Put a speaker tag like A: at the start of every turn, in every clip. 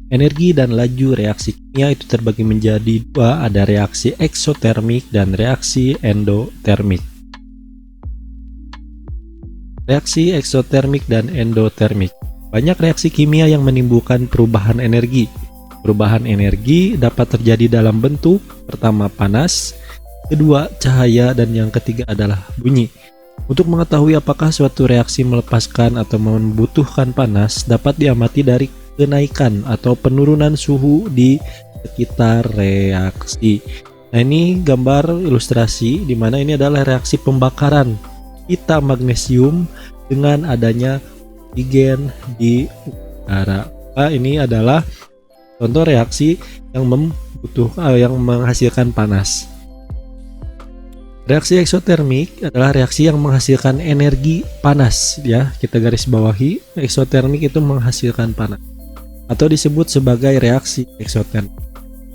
A: Energi dan laju reaksi kimia itu terbagi menjadi dua, ada reaksi eksotermik dan reaksi endotermik. Reaksi eksotermik dan endotermik. Banyak reaksi kimia yang menimbulkan perubahan energi. Perubahan energi dapat terjadi dalam bentuk, pertama panas, kedua cahaya, dan yang ketiga adalah bunyi. Untuk mengetahui apakah suatu reaksi melepaskan atau membutuhkan panas, dapat diamati dari kenaikan atau penurunan suhu di sekitar reaksi. Nah, ini gambar ilustrasi di mana ini adalah reaksi pembakaran pita magnesium dengan adanya oksigen di udara. Nah, ini adalah contoh reaksi yang yang menghasilkan panas. Reaksi eksotermik adalah reaksi yang menghasilkan energi panas, ya. Kita garis bawahi, eksotermik itu menghasilkan panas atau disebut sebagai reaksi eksotermik.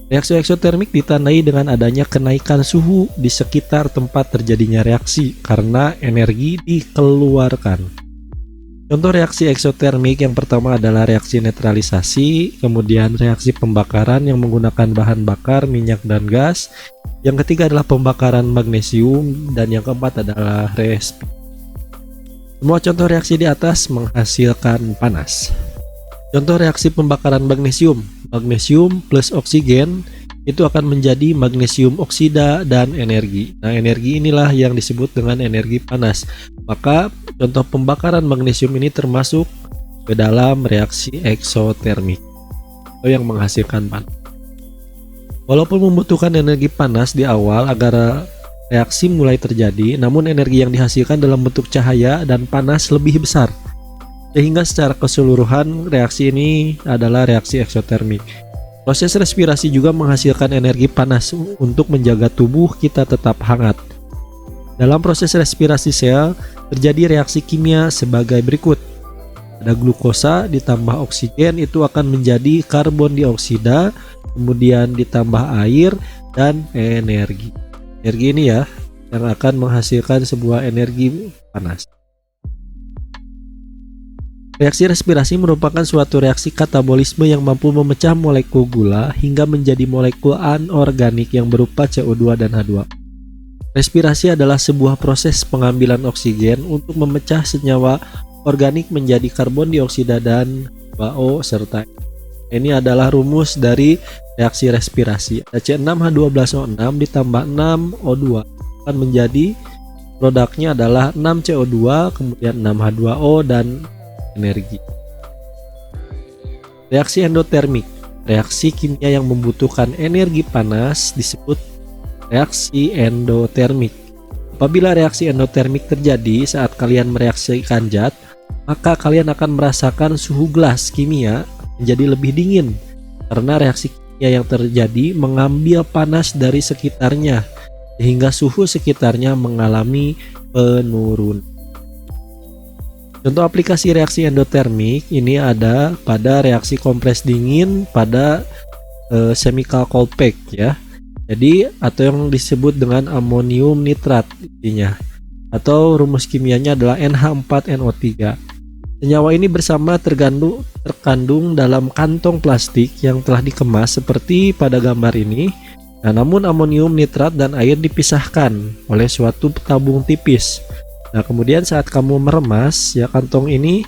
A: Reaksi eksotermik ditandai dengan adanya kenaikan suhu di sekitar tempat terjadinya reaksi karena energi dikeluarkan. Contoh reaksi eksotermik yang pertama adalah reaksi netralisasi, kemudian reaksi pembakaran yang menggunakan bahan bakar, minyak dan gas. Yang ketiga adalah pembakaran magnesium, dan yang keempat adalah respirasi. Semua contoh reaksi di atas menghasilkan panas. Contoh reaksi pembakaran magnesium. Magnesium plus oksigen itu akan menjadi magnesium oksida dan energi. Nah, energi inilah yang disebut dengan energi panas. Maka contoh pembakaran magnesium ini termasuk ke dalam reaksi eksotermik atau yang menghasilkan panas. Walaupun membutuhkan energi panas di awal agar reaksi mulai terjadi, namun energi yang dihasilkan dalam bentuk cahaya dan panas lebih besar. Sehingga secara keseluruhan reaksi ini adalah reaksi eksotermik. Proses respirasi juga menghasilkan energi panas untuk menjaga tubuh kita tetap hangat. Dalam proses respirasi sel terjadi reaksi kimia sebagai berikut. Ada glukosa ditambah oksigen itu akan menjadi karbon dioksida, kemudian ditambah air dan energi. Energi ini ya yang akan menghasilkan sebuah energi panas. Reaksi respirasi merupakan suatu reaksi katabolisme yang mampu memecah molekul gula hingga menjadi molekul anorganik yang berupa CO2 dan H2. Respirasi adalah sebuah proses pengambilan oksigen untuk memecah senyawa organik menjadi karbon dioksida dan H2O serta ini adalah rumus dari reaksi respirasi. C6H12O6 ditambah 6O2 akan menjadi produknya adalah 6CO2 kemudian 6H2O dan energi. Reaksi endotermik. Reaksi kimia yang membutuhkan energi panas disebut reaksi endotermik. Apabila reaksi endotermik terjadi saat kalian mereaksikan zat, maka kalian akan merasakan suhu gelas kimia menjadi lebih dingin karena reaksi kimia yang terjadi mengambil panas dari sekitarnya sehingga suhu sekitarnya mengalami penurunan. Contoh aplikasi reaksi endotermik ini ada pada reaksi kompres dingin pada chemical cold pack ya. Jadi atau yang disebut dengan amonium nitrat intinya. Atau rumus kimianya adalah NH4NO3. Senyawa ini bersama terkandung dalam kantong plastik yang telah dikemas seperti pada gambar ini. Nah, namun amonium nitrat dan air dipisahkan oleh suatu tabung tipis. Nah, kemudian saat kamu meremas ya kantong ini,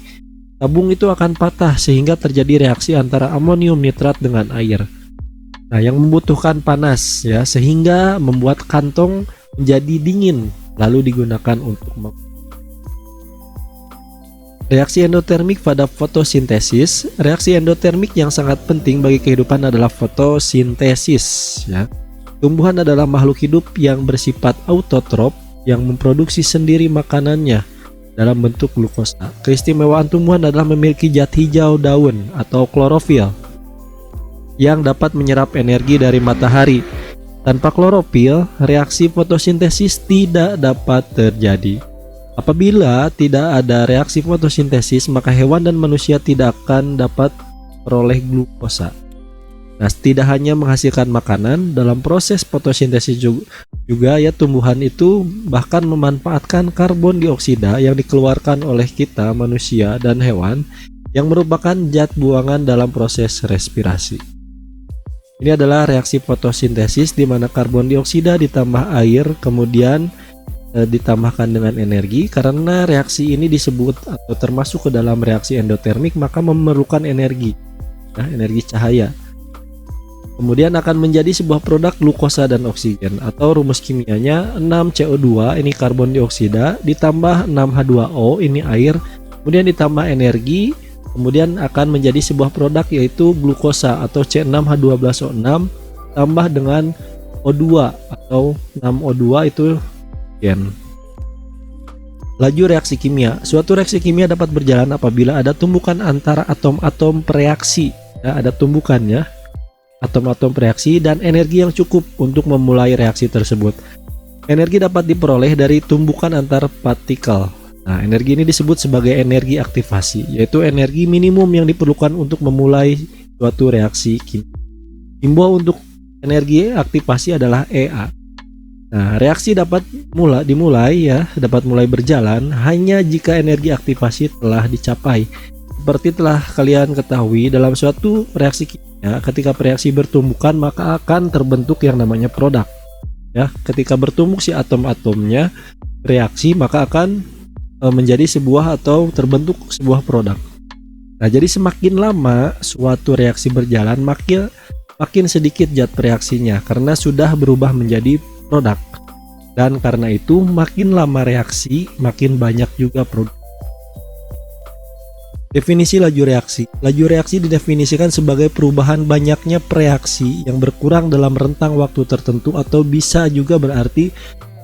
A: tabung itu akan patah sehingga terjadi reaksi antara amonium nitrat dengan air. Nah, yang membutuhkan panas ya sehingga membuat kantong menjadi dingin lalu digunakan untuk reaksi endotermik pada fotosintesis. Reaksi endotermik yang sangat penting bagi kehidupan adalah fotosintesis ya. Tumbuhan adalah makhluk hidup yang bersifat autotrof yang memproduksi sendiri makanannya dalam bentuk glukosa. Keistimewaan tumbuhan adalah memiliki zat hijau daun atau klorofil yang dapat menyerap energi dari matahari. Tanpa klorofil, reaksi fotosintesis tidak dapat terjadi. Apabila tidak ada reaksi fotosintesis, maka hewan dan manusia tidak akan dapat peroleh glukosa. Nah, tidak hanya menghasilkan makanan, dalam proses fotosintesis juga ya tumbuhan itu bahkan memanfaatkan karbon dioksida yang dikeluarkan oleh kita manusia dan hewan yang merupakan zat buangan dalam proses respirasi. Ini adalah reaksi fotosintesis di mana karbon dioksida ditambah air kemudian ditambahkan dengan energi. Karena reaksi ini disebut atau termasuk ke dalam reaksi endotermik, maka memerlukan energi, energi cahaya. Kemudian akan menjadi sebuah produk glukosa dan oksigen, atau rumus kimianya 6CO2 ini karbon dioksida ditambah 6H2O ini air, kemudian ditambah energi, kemudian akan menjadi sebuah produk yaitu glukosa atau C6H12O6 tambah dengan O2 atau 6O2 itu oksigen. Laju reaksi kimia. Suatu reaksi kimia dapat berjalan apabila ada tumbukan antara atom-atom bereaksi, ada tumbukannya, atom-atom bereaksi dan energi yang cukup untuk memulai reaksi tersebut. Energi dapat diperoleh dari tumbukan antar partikel. Nah, energi ini disebut sebagai energi aktivasi, yaitu energi minimum yang diperlukan untuk memulai suatu reaksi kimia. Simbol untuk energi aktivasi adalah EA. Nah, reaksi dapat dapat mulai berjalan hanya jika energi aktivasi telah dicapai. Seperti telah kalian ketahui, dalam suatu reaksi kimia, ketika reaksi bertumbukan maka akan terbentuk yang namanya produk. Ya, ketika bertumbuk si atom-atomnya reaksi maka akan menjadi sebuah atau terbentuk sebuah produk. Nah, jadi semakin lama suatu reaksi berjalan makin sedikit zat reaksinya karena sudah berubah menjadi produk. Dan karena itu makin lama reaksi makin banyak juga produk. Definisi laju reaksi. Laju reaksi didefinisikan sebagai perubahan banyaknya reaksi yang berkurang dalam rentang waktu tertentu, atau bisa juga berarti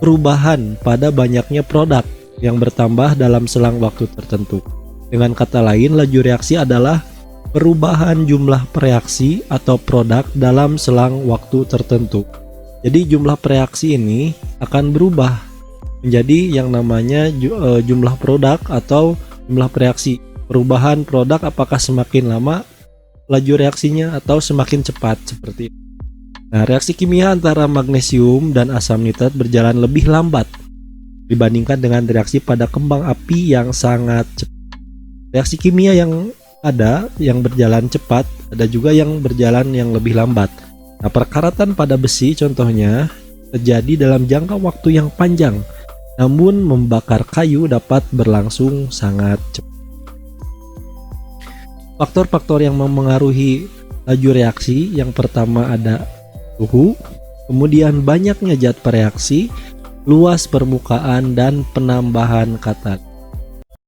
A: perubahan pada banyaknya produk yang bertambah dalam selang waktu tertentu. Dengan kata lain, laju reaksi adalah perubahan jumlah reaksi atau produk dalam selang waktu tertentu. Jadi jumlah reaksi ini akan berubah menjadi yang namanya jumlah produk atau jumlah reaksi. Perubahan produk apakah semakin lama laju reaksinya atau semakin cepat seperti itu. Nah, reaksi kimia antara magnesium dan asam nitrat berjalan lebih lambat dibandingkan dengan reaksi pada kembang api yang sangat cepat. Reaksi kimia yang ada yang berjalan cepat, ada juga yang berjalan yang lebih lambat. Nah, perkaratan pada besi contohnya terjadi dalam jangka waktu yang panjang, namun membakar kayu dapat berlangsung sangat cepat. Faktor-faktor yang memengaruhi laju reaksi, yang pertama ada suhu, kemudian banyaknya zat reaksi, luas permukaan, dan penambahan katalis.